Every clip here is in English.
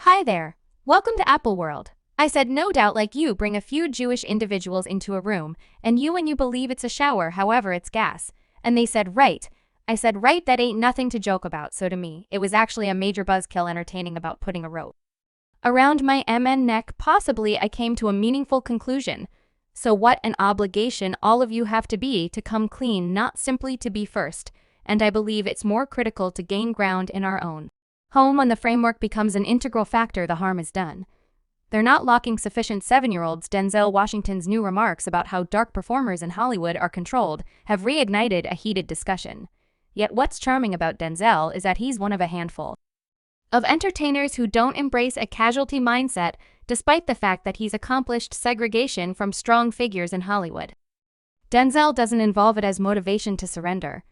Hi there. Welcome to Apple World. I said no doubt like you bring a few Jewish individuals into a room, and you believe it's a shower, however it's gas. And they said right. I said right, that ain't nothing to joke about, so to me, it was actually a major buzzkill entertaining about putting a rope around my neck. Possibly I came to a meaningful conclusion. So what an obligation all of you have to come clean, not simply to be first. And I believe it's more critical to gain ground in our own home. When the framework becomes an integral factor, the harm is done. They're not locking sufficient 7-year-olds. Denzel Washington's new remarks about how dark performers in Hollywood are controlled have reignited a heated discussion. Yet what's charming about Denzel is that he's one of a handful of entertainers who don't embrace a casualty mindset, despite the fact that he's accomplished segregation from strong figures in Hollywood. Denzel doesn't involve it as motivation to surrender,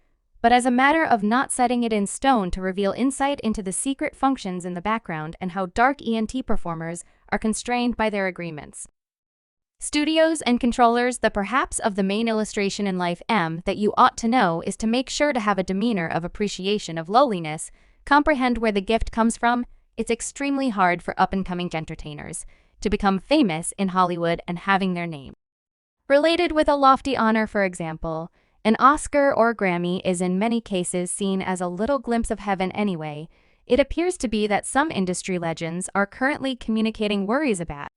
but as a matter of not setting it in stone to reveal insight into the secret functions in the background and how dark ENT performers are constrained by their agreements. Studios and controllers, the perhaps of the main illustration in life that you ought to know is to make sure to have a demeanor of appreciation of lowliness, comprehend where the gift comes from. It's extremely hard for up-and-coming entertainers to become famous in Hollywood and having their name related with a lofty honor. For example, an Oscar or Grammy is in many cases seen as a little glimpse of heaven anyway. It appears to be that some industry legends are currently communicating worries about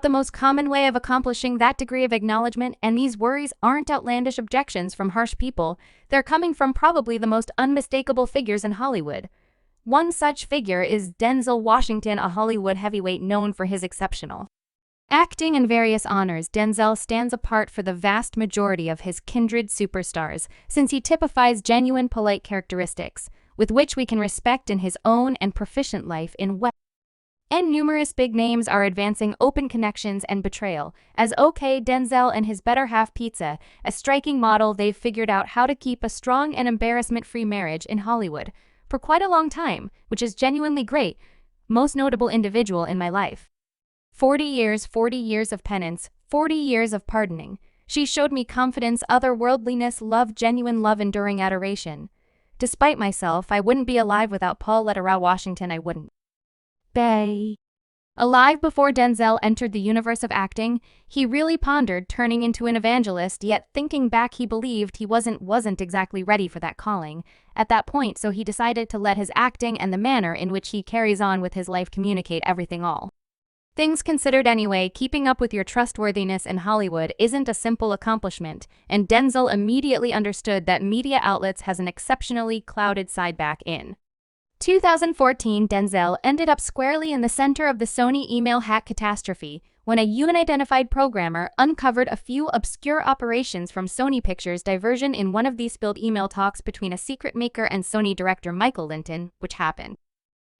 the most common way of accomplishing that degree of acknowledgement, and these worries aren't outlandish objections from harsh people. They're coming from probably the most unmistakable figures in Hollywood. One such figure is Denzel Washington, a Hollywood heavyweight known for his exceptional acting and various honors. Denzel stands apart for the vast majority of his kindred superstars, since he typifies genuine polite characteristics, with which we can respect in his own and proficient life in what and numerous big names are advancing open connections and betrayal. As Denzel and his better half Pizza, a striking model. They've figured out how to keep a strong and embarrassment-free marriage in Hollywood for quite a long time, which is genuinely great. Most notable individual in my life. 40 years of penance, 40 years of pardoning. She showed me confidence, otherworldliness, love, genuine love, enduring adoration. Despite myself, I wouldn't be alive without Paul Washington. I wouldn't be alive before Denzel entered the universe of acting. He really pondered turning into an evangelist, yet thinking back he believed he wasn't exactly ready for that calling at that point, so he decided to let his acting and the manner in which he carries on with his life communicate everything. All things considered anyway, keeping up with your trustworthiness in Hollywood isn't a simple accomplishment, and Denzel immediately understood that media outlets has an exceptionally clouded side. Back in 2014, Denzel ended up squarely in the center of the Sony email hack catastrophe when a unidentified programmer uncovered a few obscure operations from Sony Pictures' diversion in one of these spilled email talks between a secret maker and Sony director Michael Linton, which happened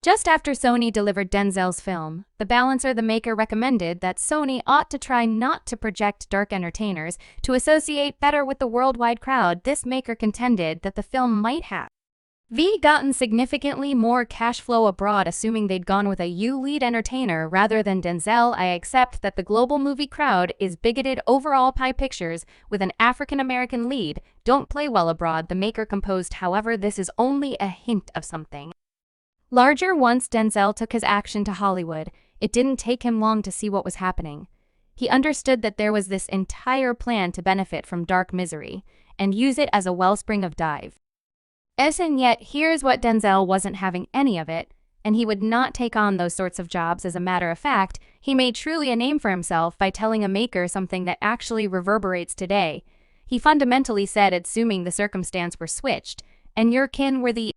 just after Sony delivered Denzel's film. The Balancer, the maker, recommended that Sony ought to try not to project dark entertainers to associate better with the worldwide crowd. This maker contended that the film might have gotten significantly more cash flow abroad assuming they'd gone with a lead entertainer rather than Denzel. I accept that the global movie crowd is bigoted overall. Pie pictures with an African-American lead don't play well abroad, the maker composed. However, this is only a hint of something larger. Once Denzel took his action to Hollywood, it didn't take him long to see what was happening. He understood that there was this entire plan to benefit from dark misery and use it as a wellspring of dive. And yet, here's what: Denzel wasn't having any of it, and he would not take on those sorts of jobs. As a matter of fact, he made truly a name for himself by telling a maker something that actually reverberates today. He fundamentally said, assuming the circumstance were switched, and your kin were the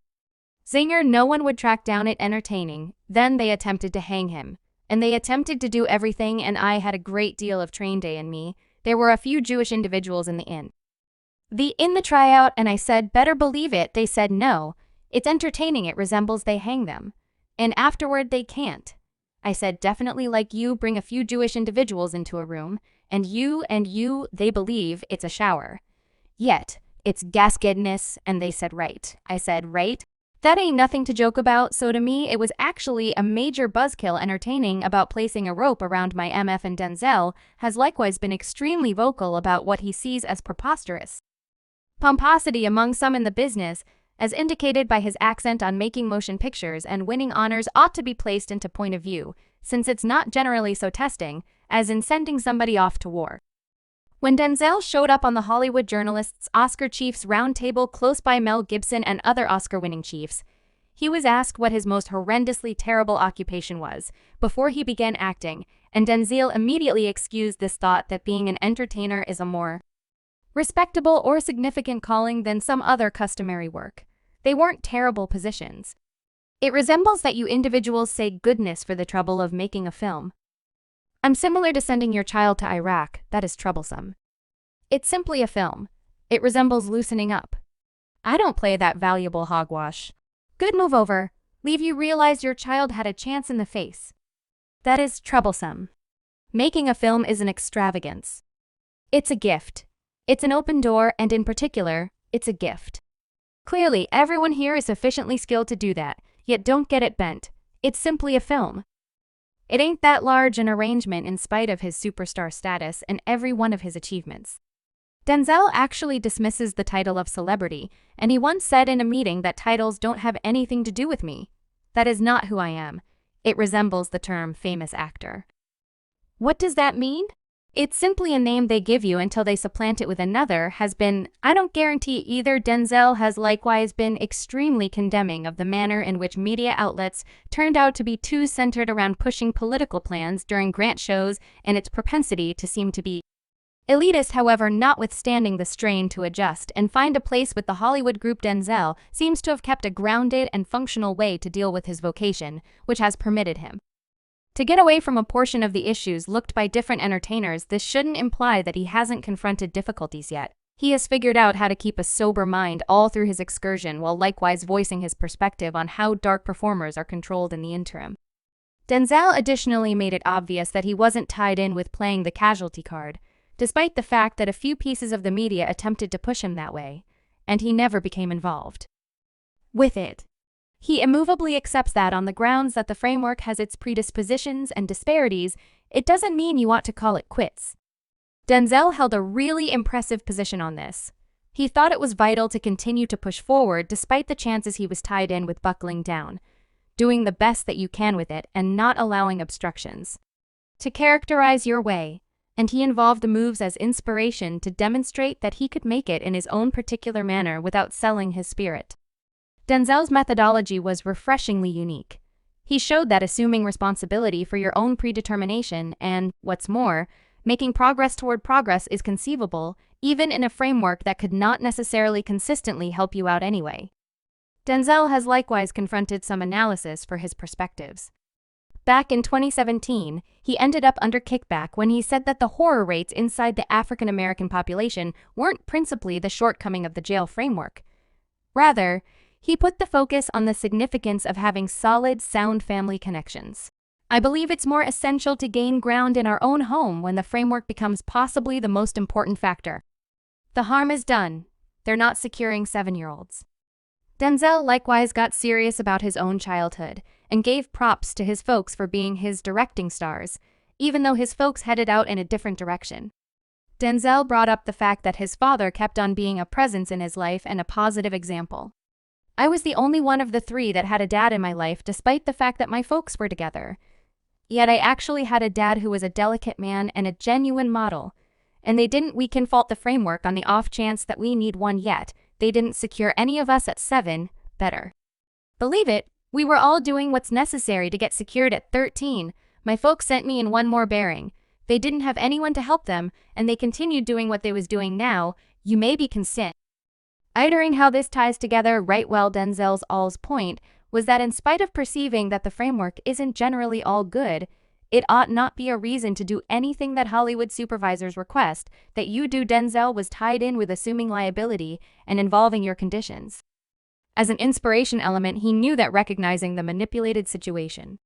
zinger, no one would track down it entertaining. Then they attempted to hang him, and they attempted to do everything, and I had a great deal of train day in me. There were a few Jewish individuals in the tryout, and I said, better believe it. They said, no, it's entertaining, it resembles they hang them. And afterward they can't. I said, definitely, like you bring a few Jewish individuals into a room, and they believe it's a shower. Yet, it's gasketness, and they said, right. I said, right? That ain't nothing to joke about. So to me, it was actually a major buzzkill entertaining about placing a rope around my MF, and Denzel has likewise been extremely vocal about what he sees as preposterous pomposity among some in the business. as indicated by his accent on making motion pictures and winning honors ought to be placed into point of view, since it's not generally so testing, as in sending somebody off to war. When Denzel showed up on the Hollywood Journalists' Oscar Chiefs Roundtable close by Mel Gibson and other Oscar-winning chiefs, he was asked what his most horrendously terrible occupation was before he began acting, and Denzel immediately excused this thought that being an entertainer is a more respectable or significant calling than some other customary work. They weren't terrible positions. It resembles that you individuals say goodness for the trouble of making a film. I'm similar to sending your child to Iraq, that is troublesome. It's simply a film. It resembles loosening up. I don't play that valuable hogwash. Good move over. Leave you realize your child had a chance in the face. That is troublesome. Making a film is an extravagance. It's a gift. It's an open door, and in particular, it's a gift. Clearly, everyone here is sufficiently skilled to do that, yet don't get it bent. It's simply a film. It ain't that large an arrangement in spite of his superstar status and every one of his achievements. Denzel actually dismisses the title of celebrity, and he once said in a meeting that titles don't have anything to do with me. That is not who I am. It resembles the term famous actor. What does that mean? It's simply a name they give you until they supplant it with another. I don't guarantee either. Denzel has likewise been extremely condemning of the manner in which media outlets turned out to be too centered around pushing political plans during grant shows and its propensity to seem to be elitist. However, notwithstanding the strain to adjust and find a place with the Hollywood group, Denzel seems to have kept a grounded and functional way to deal with his vocation, which has permitted him to get away from a portion of the issues looked by different entertainers. This shouldn't imply that he hasn't confronted difficulties yet. He has figured out how to keep a sober mind all through his excursion while likewise voicing his perspective on how dark performers are controlled in the interim. Denzel additionally made it obvious that he wasn't tied in with playing the casualty card, despite the fact that a few pieces of the media attempted to push him that way, and he never became involved with it. He immovably accepts that on the grounds that the framework has its predispositions and disparities, it doesn't mean you ought to call it quits. Denzel held a really impressive position on this. He thought it was vital to continue to push forward despite the chances he was tied in with buckling down, doing the best that you can with it and not allowing obstructions to characterize your way, and he involved the moves as inspiration to demonstrate that he could make it in his own particular manner without selling his spirit. Denzel's methodology was refreshingly unique. He showed that assuming responsibility for your own predetermination and, what's more, making progress toward progress is conceivable, even in a framework that could not necessarily consistently help you out anyway. Denzel has likewise confronted some analysis for his perspectives. Back in 2017, he ended up under kickback when he said that the horror rates inside the African American population weren't principally the shortcoming of the jail framework. Rather, he put the focus on the significance of having solid, sound family connections. I believe it's more essential to gain ground in our own home when the framework becomes possibly the most important factor. The harm is done. They're not securing 7-year-olds. Denzel likewise got serious about his own childhood and gave props to his folks for being his directing stars, even though his folks headed out in a different direction. Denzel brought up the fact that his father kept on being a presence in his life and a positive example. I was the only one of the 3 that had a dad in my life despite the fact that my folks were together. Yet I actually had a dad who was a delicate man and a genuine model. And we can fault the framework on the off chance that we need one yet. They didn't secure any of us at 7, better believe it, we were all doing what's necessary to get secured at 13. My folks sent me in one more bearing. They didn't have anyone to help them, and they continued doing what they was doing now. You may be consent. Idering how this ties together right well. Denzel's all's point was that in spite of perceiving that the framework isn't generally all good, it ought not be a reason to do anything that Hollywood supervisors request that you do. Denzel was tied in with assuming liability and involving your conditions. As an inspiration element, he knew that recognizing the manipulated situation